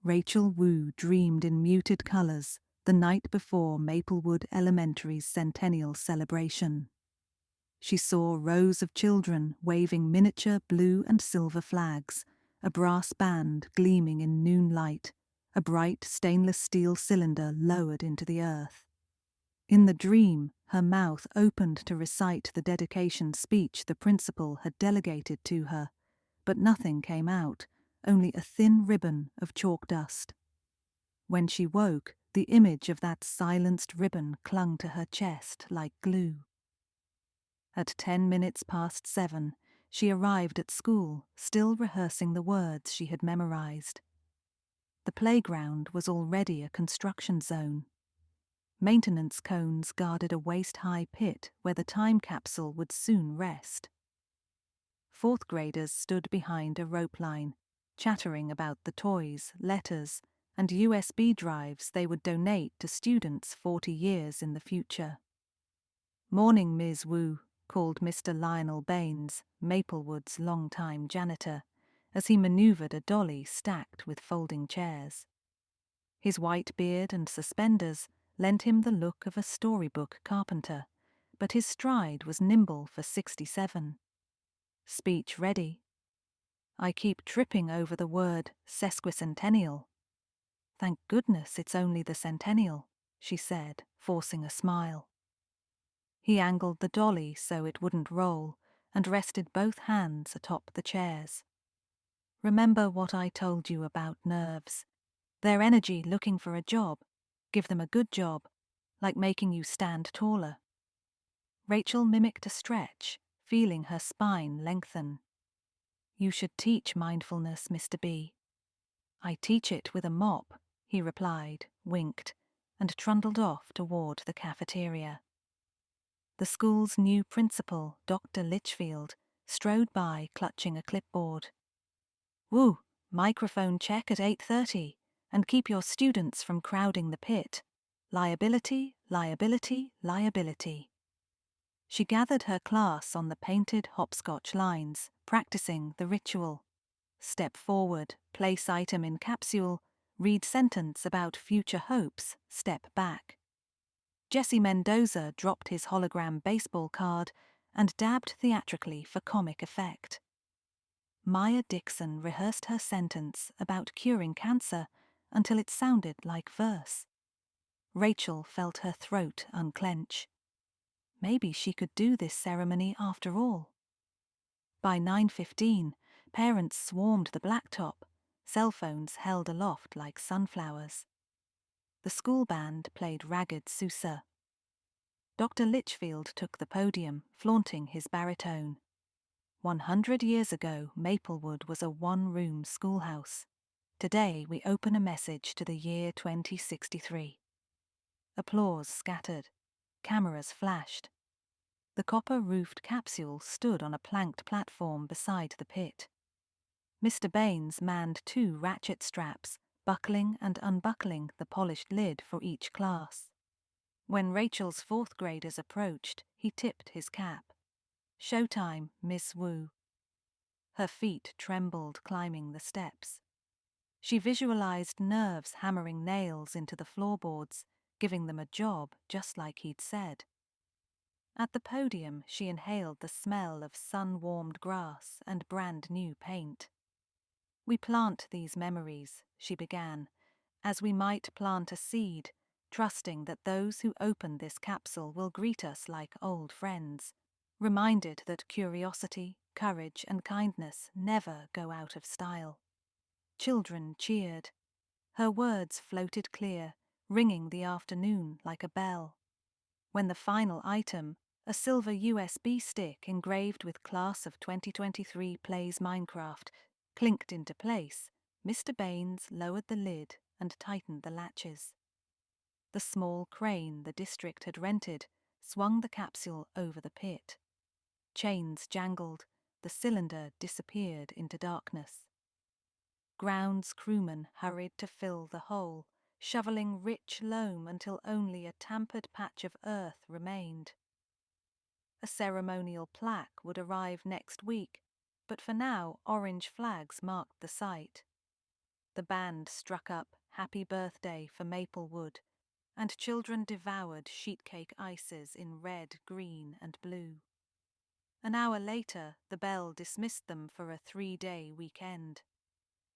Rachel Wu dreamed in muted colors the night before Maplewood Elementary's centennial celebration. She saw rows of children waving miniature blue and silver flags, a brass band gleaming in noon light, a bright stainless steel cylinder lowered into the earth. In the dream, her mouth opened to recite the dedication speech the principal had delegated to her, but nothing came out, only a thin ribbon of chalk dust. When she woke, the image of that silenced ribbon clung to her chest like glue. At 7:10, she arrived at school, still rehearsing the words she had memorized. The playground was already a construction zone. Maintenance cones guarded a waist-high pit where the time capsule would soon rest. Fourth graders stood behind a rope line, chattering about the toys, letters, and USB drives they would donate to students 40 years in the future. "Morning, Ms. Wu," called Mr. Lionel Baines, Maplewood's longtime janitor, as he maneuvered a dolly stacked with folding chairs. His white beard and suspenders lent him the look of a storybook carpenter, but his stride was nimble for 67. "Speech ready." "I keep tripping over the word sesquicentennial." "Thank goodness it's only the centennial," she said, forcing a smile. He angled the dolly so it wouldn't roll and rested both hands atop the chairs. "Remember what I told you about nerves. Their energy looking for a job. Give them a good job, like making you stand taller." Rachel mimicked a stretch, feeling her spine lengthen. "You should teach mindfulness, Mr. B." "I teach it with a mop," he replied, winked, and trundled off toward the cafeteria. The school's new principal, Dr. Litchfield, strode by clutching a clipboard. "Woo, microphone check at 8:30, and keep your students from crowding the pit. Liability, liability, liability." She gathered her class on the painted hopscotch lines, practicing the ritual. Step forward, place item in capsule, read sentence about future hopes, step back. Jesse Mendoza dropped his hologram baseball card and dabbed theatrically for comic effect. Maya Dixon rehearsed her sentence about curing cancer until it sounded like verse. Rachel felt her throat unclench. Maybe she could do this ceremony after all. By 9:15, parents swarmed the blacktop, cell phones held aloft like sunflowers. The school band played Ragged Sousa. Dr. Litchfield took the podium, flaunting his baritone. 100 years ago, Maplewood was a one-room schoolhouse. Today we open a message to the year 2063. Applause scattered. Cameras flashed. The copper-roofed capsule stood on a planked platform beside the pit. Mr. Baines manned 2 ratchet straps, buckling and unbuckling the polished lid for each class. When Rachel's 4th graders approached, he tipped his cap. "Showtime, Miss Wu." Her feet trembled climbing the steps. She visualized nerves hammering nails into the floorboards, giving them a job just like he'd said. At the podium, she inhaled the smell of sun-warmed grass and brand-new paint. "We plant these memories," she began, "as we might plant a seed, trusting that those who open this capsule will greet us like old friends, reminded that curiosity, courage, and kindness never go out of style." Children cheered. Her words floated clear, ringing the afternoon like a bell. When the final item, a silver USB stick engraved with Class of 2023 Plays Minecraft, clinked into place, Mr. Baines lowered the lid and tightened the latches. The small crane the district had rented swung the capsule over the pit. Chains jangled, the cylinder disappeared into darkness. Grounds crewmen hurried to fill the hole, shoveling rich loam until only a tampered patch of earth remained. A ceremonial plaque would arrive next week, but for now orange flags marked the site. The band struck up Happy Birthday for Maplewood, and children devoured sheetcake ices in red, green, and blue. An hour later, the bell dismissed them for a 3-day weekend.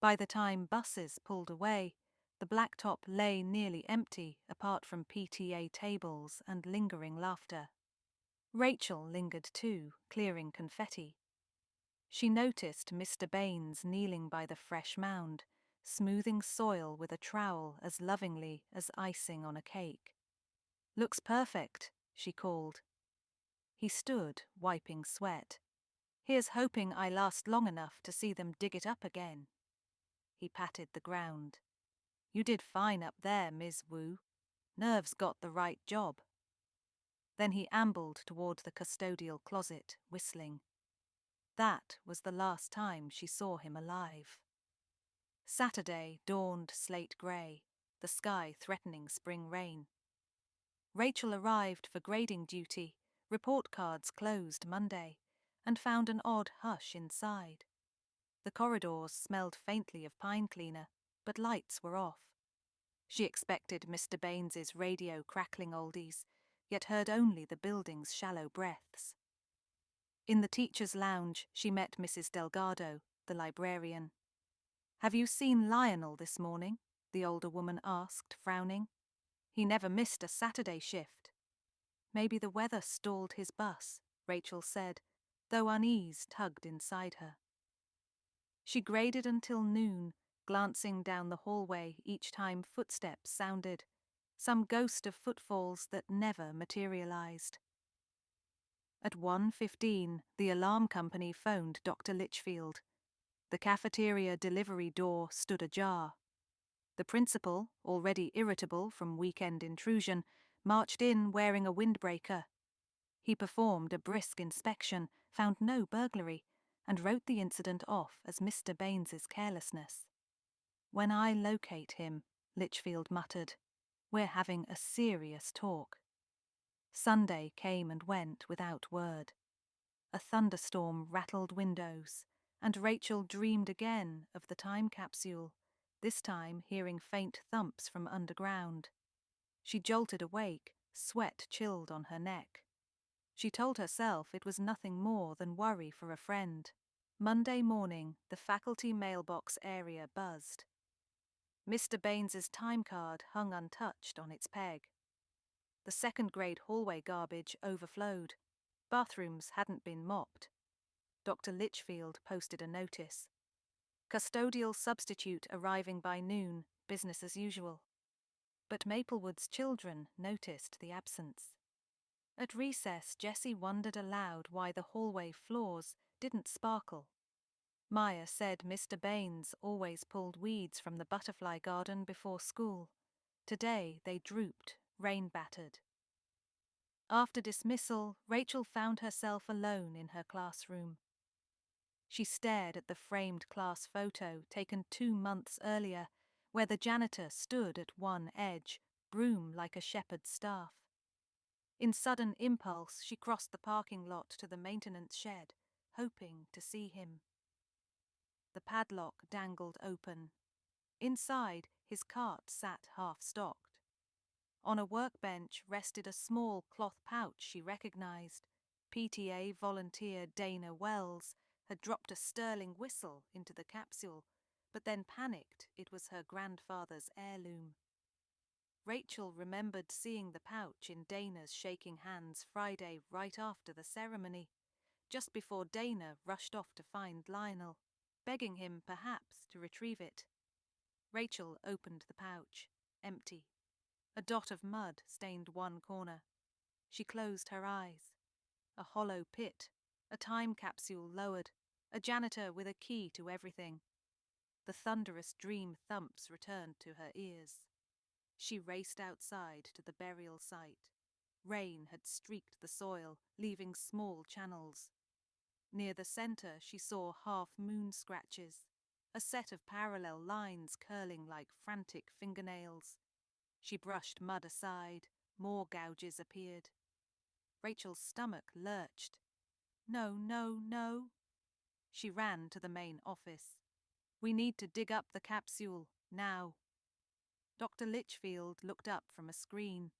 By the time buses pulled away, the blacktop lay nearly empty apart from PTA tables and lingering laughter. Rachel lingered too, clearing confetti. She noticed Mr. Baines kneeling by the fresh mound, smoothing soil with a trowel as lovingly as icing on a cake. "Looks perfect," she called. He stood, wiping sweat. "Here's hoping I last long enough to see them dig it up again." He patted the ground. "You did fine up there, Ms. Wu. Nerves got the right job." Then he ambled toward the custodial closet, whistling. That was the last time she saw him alive. Saturday dawned slate grey, the sky threatening spring rain. Rachel arrived for grading duty, report cards closed Monday, and found an odd hush inside. The corridors smelled faintly of pine cleaner, but lights were off. She expected Mr. Baines's radio crackling oldies, yet heard only the building's shallow breaths. In the teacher's lounge, she met Mrs. Delgado, the librarian. "Have you seen Lionel this morning?" the older woman asked, frowning. "He never missed a Saturday shift." "Maybe the weather stalled his bus," Rachel said, though unease tugged inside her. She graded until noon, glancing down the hallway each time footsteps sounded, some ghost of footfalls that never materialized. At 1:15, the alarm company phoned Dr. Litchfield. The cafeteria delivery door stood ajar. The principal, already irritable from weekend intrusion, marched in wearing a windbreaker. He performed a brisk inspection, found no burglary, and wrote the incident off as Mr. Baines's carelessness. "When I locate him," Litchfield muttered, "we're having a serious talk." Sunday came and went without word. A thunderstorm rattled windows, and Rachel dreamed again of the time capsule, this time hearing faint thumps from underground. She jolted awake, sweat chilled on her neck. She told herself it was nothing more than worry for a friend. Monday morning, the faculty mailbox area buzzed. Mr. Baines's time card hung untouched on its peg. The second-grade hallway garbage overflowed. Bathrooms hadn't been mopped. Dr. Litchfield posted a notice. "Custodial substitute arriving by noon, business as usual." But Maplewood's children noticed the absence. At recess, Jessie wondered aloud why the hallway floors didn't sparkle. Maya said Mr. Baines always pulled weeds from the butterfly garden before school. Today they drooped, rain-battered. After dismissal, Rachel found herself alone in her classroom. She stared at the framed class photo taken 2 months earlier, where the janitor stood at one edge, broom like a shepherd's staff. In sudden impulse, she crossed the parking lot to the maintenance shed, hoping to see him. The padlock dangled open. Inside, his cart sat half-stocked. On a workbench rested a small cloth pouch she recognized. PTA volunteer Dana Wells had dropped a sterling whistle into the capsule, but then panicked it was her grandfather's heirloom. Rachel remembered seeing the pouch in Dana's shaking hands Friday right after the ceremony, just before Dana rushed off to find Lionel, begging him perhaps to retrieve it. Rachel opened the pouch, empty. A dot of mud stained one corner. She closed her eyes. A hollow pit, a time capsule lowered, a janitor with a key to everything. The thunderous dream thumps returned to her ears. She raced outside to the burial site. Rain had streaked the soil, leaving small channels. Near the center she saw half-moon scratches, a set of parallel lines curling like frantic fingernails. She brushed mud aside, more gouges appeared. Rachel's stomach lurched. No, no, no. She ran to the main office. We need to dig up the capsule, now. Dr. Litchfield looked up from a screen.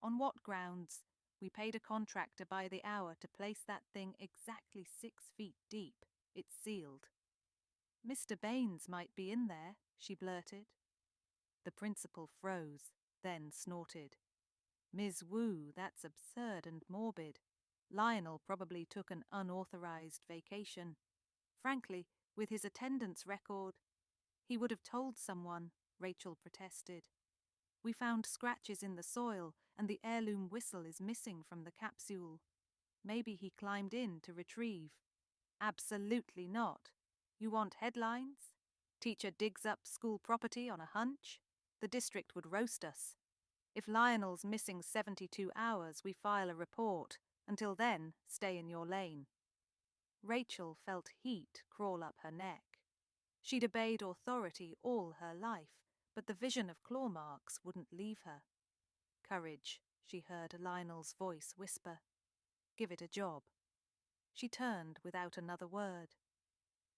On what grounds? We paid a contractor by the hour to place that thing exactly 6 feet deep. It's sealed. Mr. Baines might be in there, she blurted. The principal froze, then snorted. Ms. Wu, that's absurd and morbid. Lionel probably took an unauthorized vacation. Frankly, with his attendance record, he would have told someone, Rachel protested. We found scratches in the soil, and the heirloom whistle is missing from the capsule. Maybe he climbed in to retrieve. Absolutely not. You want headlines? Teacher digs up school property on a hunch? The district would roast us. If Lionel's missing 72 hours, we file a report. Until then, stay in your lane. Rachel felt heat crawl up her neck. She'd obeyed authority all her life, but the vision of claw marks wouldn't leave her. Courage, she heard Lionel's voice whisper. Give it a job. She turned without another word.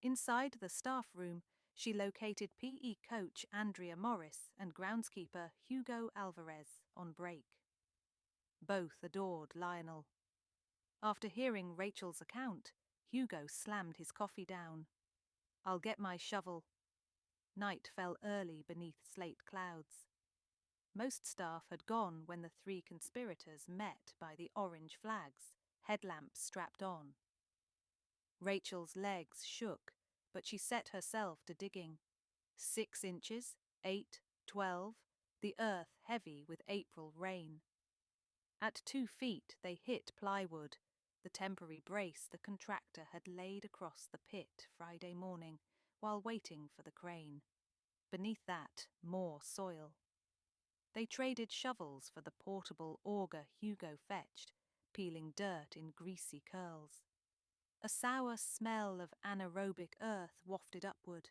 Inside the staff room, she located PE coach Andrea Morris and groundskeeper Hugo Alvarez on break. Both adored Lionel. After hearing Rachel's account, Hugo slammed his coffee down. I'll get my shovel. Night fell early beneath slate clouds. Most staff had gone when the three conspirators met by the orange flags, headlamps strapped on. Rachel's legs shook, but she set herself to digging. 6 inches, 8, 12, the earth heavy with April rain. At 2 feet they hit plywood, the temporary brace the contractor had laid across the pit Friday morning while waiting for the crane. Beneath that, more soil. They traded shovels for the portable auger Hugo fetched, peeling dirt in greasy curls. A sour smell of anaerobic earth wafted upward.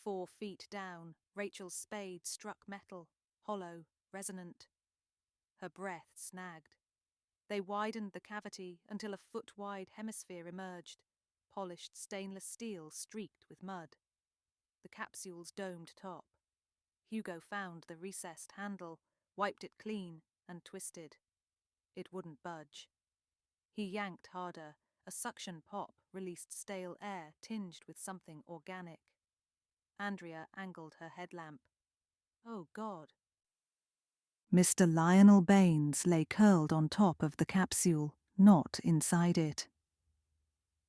4 feet down, Rachel's spade struck metal, hollow, resonant. Her breath snagged. They widened the cavity until a foot-wide hemisphere emerged, polished stainless steel streaked with mud. The capsule's domed top. Hugo found the recessed handle, wiped it clean, and twisted. It wouldn't budge. He yanked harder. A suction pop released stale air tinged with something organic. Andrea angled her headlamp. Oh, God. Mr. Lionel Baines lay curled on top of the capsule, not inside it.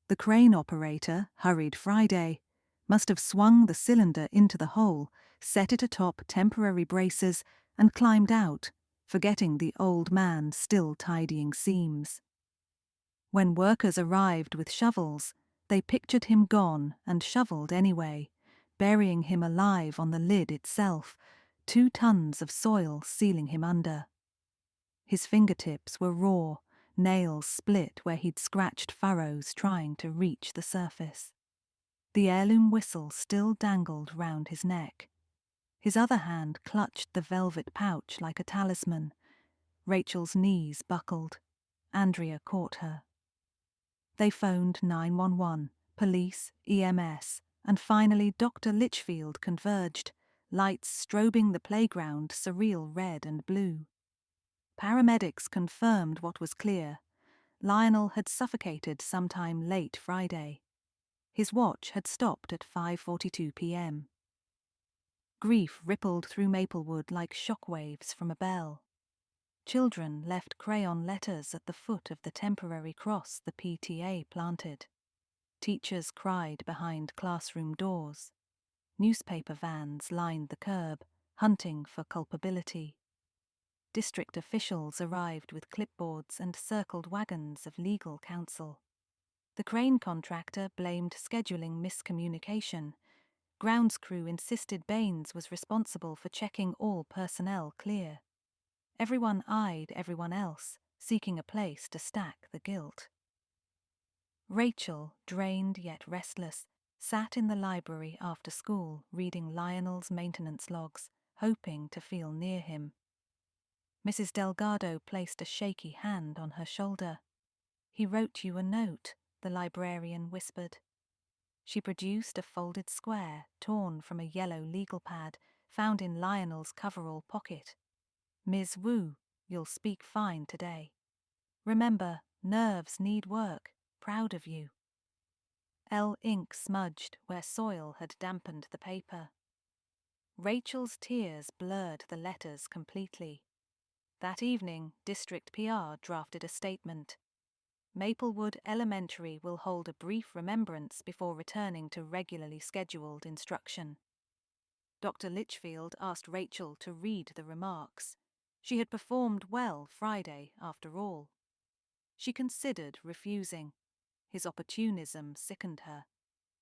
The crane operator, hurried Friday, must have swung the cylinder into the hole, set it atop temporary braces, and climbed out, forgetting the old man still tidying seams. When workers arrived with shovels, they pictured him gone and shoveled anyway, burying him alive on the lid itself, 2 tons of soil sealing him under. His fingertips were raw, nails split where he'd scratched furrows trying to reach the surface. The heirloom whistle still dangled round his neck. His other hand clutched the velvet pouch like a talisman. Rachel's knees buckled. Andrea caught her. They phoned 911, police, EMS, and finally Dr. Litchfield converged, lights strobing the playground surreal red and blue. Paramedics confirmed what was clear. Lionel had suffocated sometime late Friday. His watch had stopped at 5:42 p.m. Grief rippled through Maplewood like shockwaves from a bell. Children left crayon letters at the foot of the temporary cross the PTA planted. Teachers cried behind classroom doors. Newspaper vans lined the curb, hunting for culpability. District officials arrived with clipboards and circled wagons of legal counsel. The crane contractor blamed scheduling miscommunication. Grounds crew insisted Baines was responsible for checking all personnel clear. Everyone eyed everyone else, seeking a place to stack the guilt. Rachel, drained yet restless, sat in the library after school reading Lionel's maintenance logs, hoping to feel near him. Mrs. Delgado placed a shaky hand on her shoulder. He wrote you a note, the librarian whispered. She produced a folded square torn from a yellow legal pad found in Lionel's coverall pocket. "Ms. Wu, you'll speak fine today. Remember, nerves need work. Proud of you." Ink smudged where soil had dampened the paper. Rachel's tears blurred the letters completely. That evening, District PR drafted a statement. Maplewood Elementary will hold a brief remembrance before returning to regularly scheduled instruction. Dr. Litchfield asked Rachel to read the remarks. She had performed well Friday, after all. She considered refusing. His opportunism sickened her.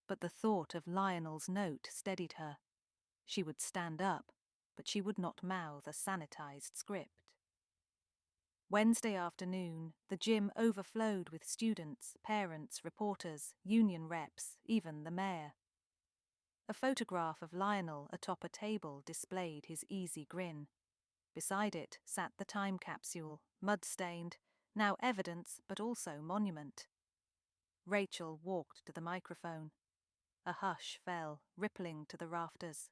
But the thought of Lionel's note steadied her. She would stand up, but she would not mouth a sanitized script. Wednesday afternoon, the gym overflowed with students, parents, reporters, union reps, even the mayor. A photograph of Lionel atop a table displayed his easy grin. Beside it sat the time capsule, mud-stained, now evidence but also monument. Rachel walked to the microphone. A hush fell, rippling to the rafters.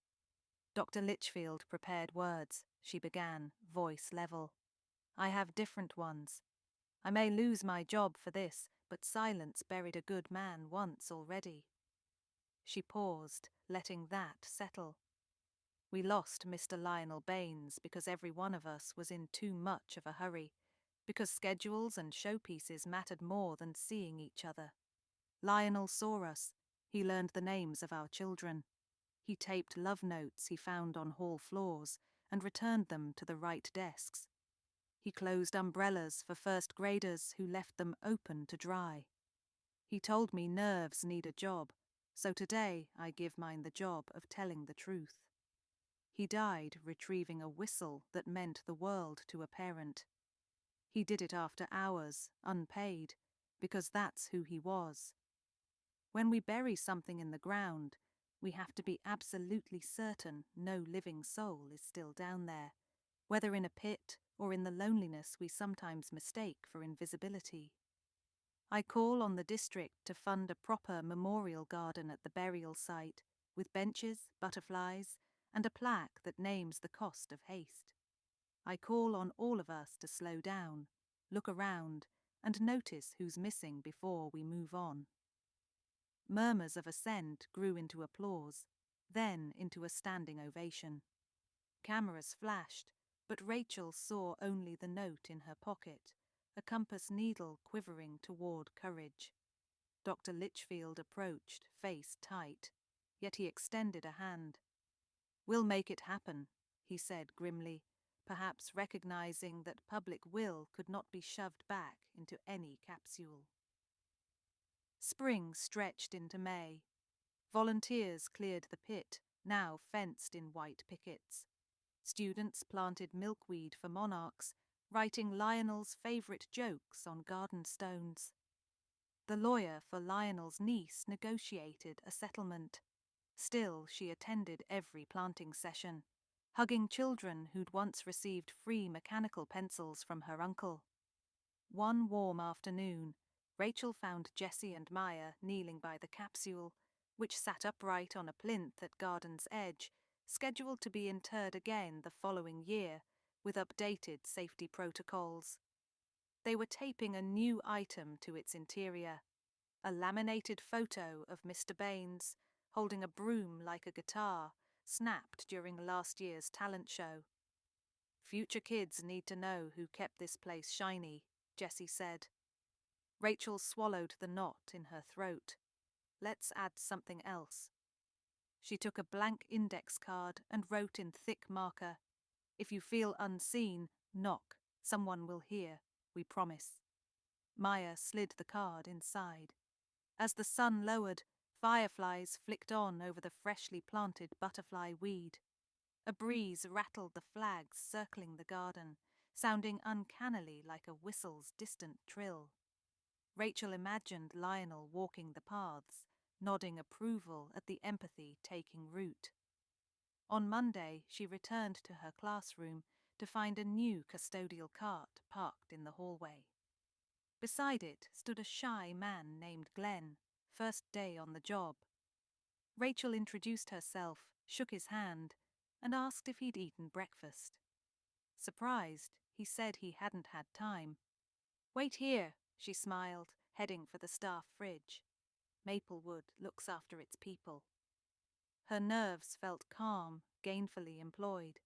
Dr. Litchfield prepared words. She began, voice level. "I have different ones. I may lose my job for this, but silence buried a good man once already." She paused, letting that settle. "We lost Mr. Lionel Baines because every one of us was in too much of a hurry, because schedules and showpieces mattered more than seeing each other. Lionel saw us. He learned the names of our children. He taped love notes he found on hall floors and returned them to the right desks. He closed umbrellas for first graders who left them open to dry. He told me nerves need a job, so today I give mine the job of telling the truth. He died retrieving a whistle that meant the world to a parent. He did it after hours, unpaid, because that's who he was. When we bury something in the ground, we have to be absolutely certain no living soul is still down there, whether in a pit or in the loneliness we sometimes mistake for invisibility. I call on the district to fund a proper memorial garden at the burial site, with benches, butterflies, and a plaque that names the cost of haste. I call on all of us to slow down, look around, and notice who's missing before we move on." Murmurs of assent grew into applause, then into a standing ovation. Cameras flashed, but Rachel saw only the note in her pocket, a compass needle quivering toward courage. Dr. Litchfield approached, face tight, yet he extended a hand. "We'll make it happen," he said grimly, perhaps recognizing that public will could not be shoved back into any capsule. Spring stretched into May. Volunteers cleared the pit, now fenced in white pickets. Students planted milkweed for monarchs, writing Lionel's favourite jokes on garden stones. The lawyer for Lionel's niece negotiated a settlement. Still, she attended every planting session, hugging children who'd once received free mechanical pencils from her uncle. One warm afternoon, Rachel found Jessie and Maya kneeling by the capsule, which sat upright on a plinth at garden's edge, scheduled to be interred again the following year, with updated safety protocols. They were taping a new item to its interior, a laminated photo of Mr. Baines, holding a broom like a guitar, snapped during last year's talent show. "Future kids need to know who kept this place shiny," Jessie said. Rachel swallowed the knot in her throat. "Let's add something else." She took a blank index card and wrote in thick marker, "If you feel unseen, knock. Someone will hear. We promise." Maya slid the card inside. As the sun lowered, fireflies flicked on over the freshly planted butterfly weed. A breeze rattled the flags circling the garden, sounding uncannily like a whistle's distant trill. Rachel imagined Lionel walking the paths, nodding approval at the empathy taking root. On Monday, she returned to her classroom to find a new custodial cart parked in the hallway. Beside it stood a shy man named Glenn, first day on the job, Rachel introduced herself, shook his hand, and asked if he'd eaten breakfast. Surprised, he said he hadn't had time. "Wait here," she smiled, heading for the staff fridge. Maplewood looks after its people. Her nerves felt calm, gainfully employed.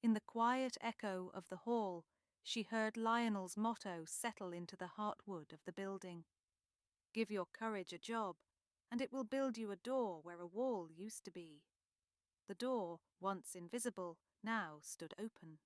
In the quiet echo of the hall, she heard Lionel's motto settle into the heartwood of the building. "Give your courage a job, and it will build you a door where a wall used to be." The door, once invisible, now stood open.